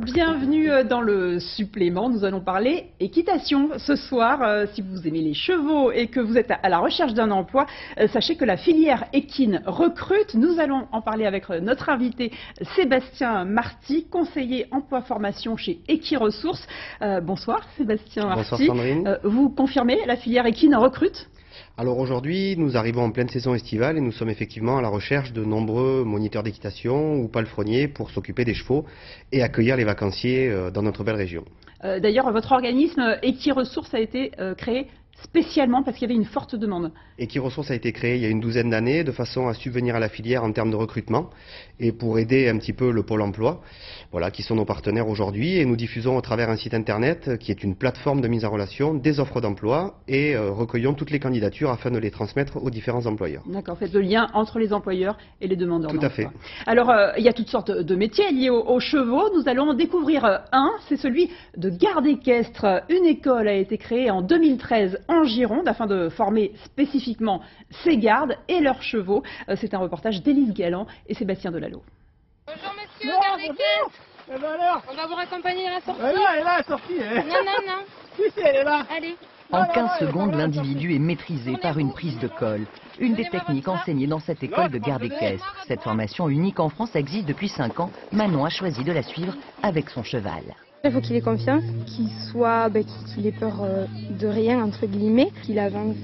Bienvenue dans le supplément. Nous allons parler équitation ce soir. Si vous aimez les chevaux et que vous êtes à la recherche d'un emploi, sachez que la filière équine recrute. Nous allons en parler avec notre invité Sébastien Marty, conseiller emploi-formation chez Equiresources. Bonsoir Sébastien Marty. Bonsoir Sandrine. Vous confirmez, la filière équine recrute ? Alors aujourd'hui, nous arrivons en pleine saison estivale et nous sommes effectivement à la recherche de nombreux moniteurs d'équitation ou palefreniers pour s'occuper des chevaux et accueillir les vacanciers dans notre belle région. D'ailleurs, votre organisme Equiresources a été créé spécialement parce qu'il y avait une forte demande. Equiresources a été créé il y a une douzaine d'années de façon à subvenir à la filière en termes de recrutement et pour aider un petit peu le Pôle emploi, voilà, qui sont nos partenaires aujourd'hui. Et nous diffusons à travers un site internet qui est une plateforme de mise en relation des offres d'emploi et recueillons toutes les candidatures afin de les transmettre aux différents employeurs. D'accord, faites le lien entre les employeurs et les demandeurs d'emploi. Tout à fait. Alors, il y a toutes sortes de métiers liés aux chevaux. Nous allons en découvrir un, c'est celui de garde équestre. Une école a été créée en 2013 en Gironde afin de former spécifiquement ces gardes et leurs chevaux. C'est un reportage d'Élise Galland et Sébastien Delalot. Bonjour monsieur, garde équestre. Eh ben alors, On va vous raccompagner à la sortie. elle est là, la sortie. Non. Si, elle est là. Allez. En 15 secondes, l'individu est maîtrisé par une prise de colle. Une des techniques enseignées dans cette école de garde équestre. Cette formation unique en France existe depuis 5 ans. Manon a choisi de la suivre avec son cheval. Il faut qu'il ait confiance, qu'il ait peur de rien, entre guillemets, qu'il avance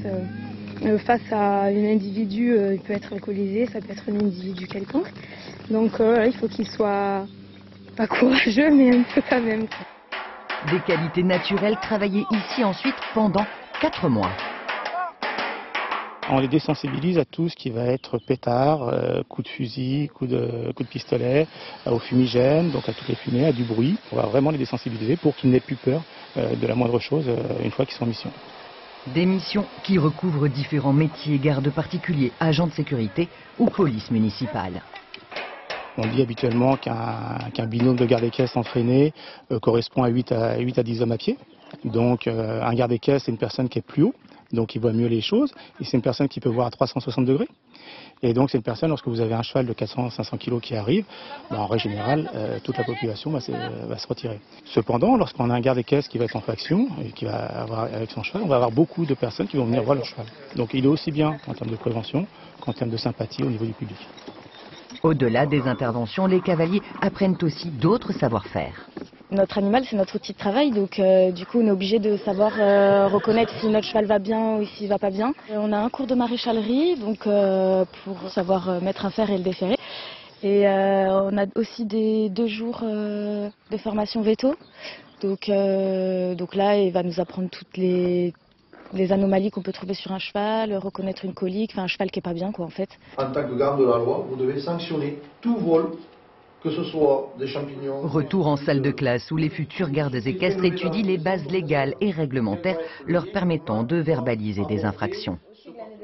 face à un individu, il peut être alcoolisé, ça peut être un individu quelconque. Donc il faut qu'il soit pas courageux, mais un peu quand même. Des qualités naturelles travaillées ici ensuite pendant 4 mois. On les désensibilise à tout ce qui va être pétard, coup de fusil, coup de pistolet, au fumigène, donc à toutes les fumées, à du bruit. On va vraiment les désensibiliser pour qu'ils n'aient plus peur de la moindre chose une fois qu'ils sont en mission. Des missions qui recouvrent différents métiers, gardes particuliers, agents de sécurité ou police municipale. On dit habituellement qu'un binôme de garde équestre entraîné correspond à 8 à 10 hommes à pied. Donc un garde équestre, c'est une personne qui est plus haut. Donc il voit mieux les choses, et c'est une personne qui peut voir à 360 degrés. Et donc c'est une personne, lorsque vous avez un cheval de 400-500 kg qui arrive, en règle générale, toute la population va se retirer. Cependant, lorsqu'on a un garde équestre qui va être en faction, et qui va avoir avec son cheval, on va avoir beaucoup de personnes qui vont venir voir leur cheval. Donc il est aussi bien en termes de prévention qu'en termes de sympathie au niveau du public. Au-delà des interventions, les cavaliers apprennent aussi d'autres savoir-faire. Notre animal, c'est notre outil de travail, donc du coup on est obligé de savoir reconnaître si notre cheval va bien ou s'il va pas bien. On a un cours de maréchalerie, donc pour savoir mettre un fer et le déferrer. Et on a aussi des 2 jours de formation veto. Donc là, il va nous apprendre toutes les anomalies qu'on peut trouver sur un cheval, reconnaître une colique, enfin un cheval qui est pas bien quoi en fait. En tant que garde de la loi, vous devez sanctionner tout vol, que ce soit des champignons... Retour en salle de classe où les futurs gardes équestres étudient les bases légales et réglementaires leur permettant de verbaliser des infractions.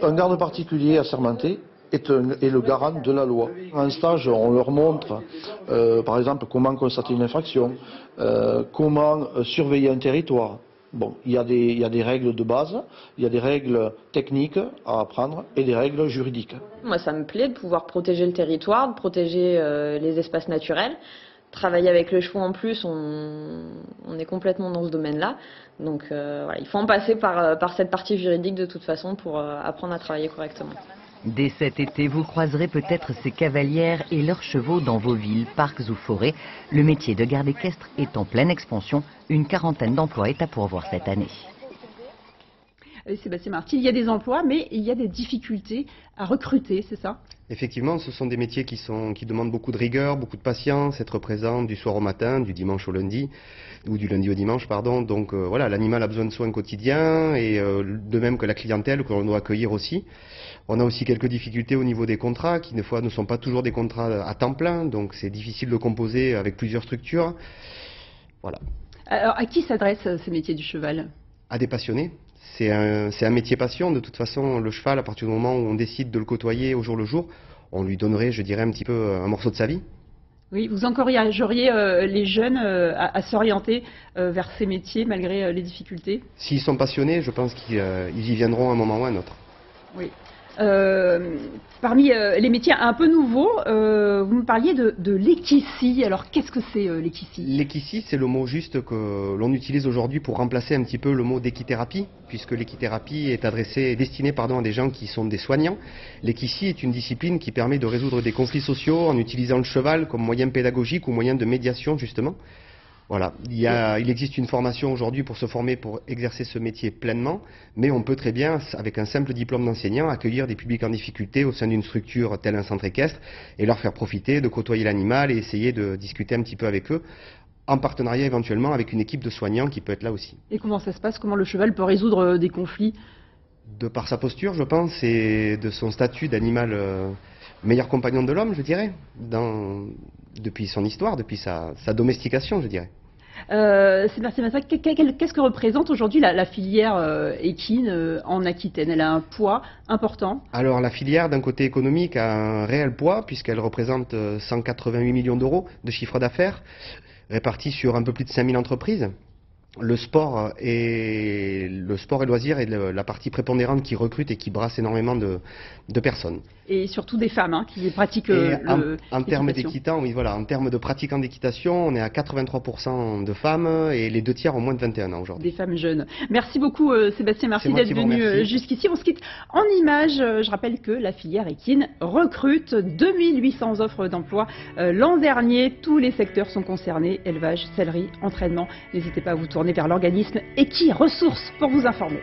Un garde particulier assermenté est le garant de la loi. En stage, on leur montre, par exemple, comment constater une infraction, comment surveiller un territoire. Bon, il y a des règles de base, il y a des règles techniques à apprendre et des règles juridiques. Moi, ça me plaît de pouvoir protéger le territoire, de protéger les espaces naturels. Travailler avec les chevaux en plus, on est complètement dans ce domaine-là. Donc voilà, il faut en passer par cette partie juridique de toute façon pour apprendre à travailler correctement. Dès cet été, vous croiserez peut-être ces cavalières et leurs chevaux dans vos villes, parcs ou forêts. Le métier de garde équestre est en pleine expansion. Une 40aine d'emplois est à pourvoir cette année. Sébastien Marty, il y a des emplois, mais il y a des difficultés à recruter, c'est ça ? Effectivement, ce sont des métiers qui demandent beaucoup de rigueur, beaucoup de patience, être présent du soir au matin, du dimanche au lundi, ou du lundi au dimanche, pardon. Donc voilà, l'animal a besoin de soins quotidiens, et de même que la clientèle que l'on doit accueillir aussi. On a aussi quelques difficultés au niveau des contrats, qui des fois ne sont pas toujours des contrats à temps plein, donc c'est difficile de composer avec plusieurs structures. Voilà. Alors, à qui s'adressent ces métiers du cheval ? À des passionnés. C'est un métier passion. De toute façon, le cheval, à partir du moment où on décide de le côtoyer au jour le jour, on lui donnerait, je dirais, un petit peu un morceau de sa vie. Oui, vous encourageriez les jeunes à s'orienter vers ces métiers malgré les difficultés ? S'ils sont passionnés, je pense qu'ils y viendront à un moment ou à un autre. Oui. Parmi les métiers un peu nouveaux, vous me parliez de l'équicie. Alors, qu'est-ce que c'est l'équicie? L'équicie, c'est le mot juste que l'on utilise aujourd'hui pour remplacer un petit peu le mot d'équithérapie, puisque l'équithérapie est destinée à des gens qui sont des soignants. L'équicie est une discipline qui permet de résoudre des conflits sociaux en utilisant le cheval comme moyen pédagogique ou moyen de médiation, justement. Voilà, il existe une formation aujourd'hui pour se former, pour exercer ce métier pleinement, mais on peut très bien, avec un simple diplôme d'enseignant, accueillir des publics en difficulté au sein d'une structure telle un centre équestre et leur faire profiter de côtoyer l'animal et essayer de discuter un petit peu avec eux, en partenariat éventuellement avec une équipe de soignants qui peut être là aussi. Et comment ça se passe? Comment le cheval peut résoudre des conflits? De par sa posture, je pense, et de son statut d'animal meilleur compagnon de l'homme, je dirais, depuis son histoire, depuis sa domestication, je dirais. Sébastien Massac, qu'est-ce que représente aujourd'hui la filière équine en Aquitaine? Elle a un poids important. Alors la filière, d'un côté économique, a un réel poids, puisqu'elle représente 188 millions d'euros de chiffre d'affaires, répartis sur un peu plus de 5000 entreprises. Le sport et loisirs est la partie prépondérante qui recrute et qui brasse énormément de personnes. Et surtout des femmes qui pratiquent en termes d'équitation, oui, voilà, en termes de pratiquants d'équitation, on est à 83% de femmes et les 2 tiers ont moins de 21 ans aujourd'hui. Des femmes jeunes. Merci beaucoup Sébastien, merci d'être venu jusqu'ici. On se quitte en images. Je rappelle que la filière équine recrute 2800 offres d'emploi l'an dernier. Tous les secteurs sont concernés, élevage, sellerie, entraînement. N'hésitez pas à vous tourner vers l'organisme Equi Ressources pour vous informer.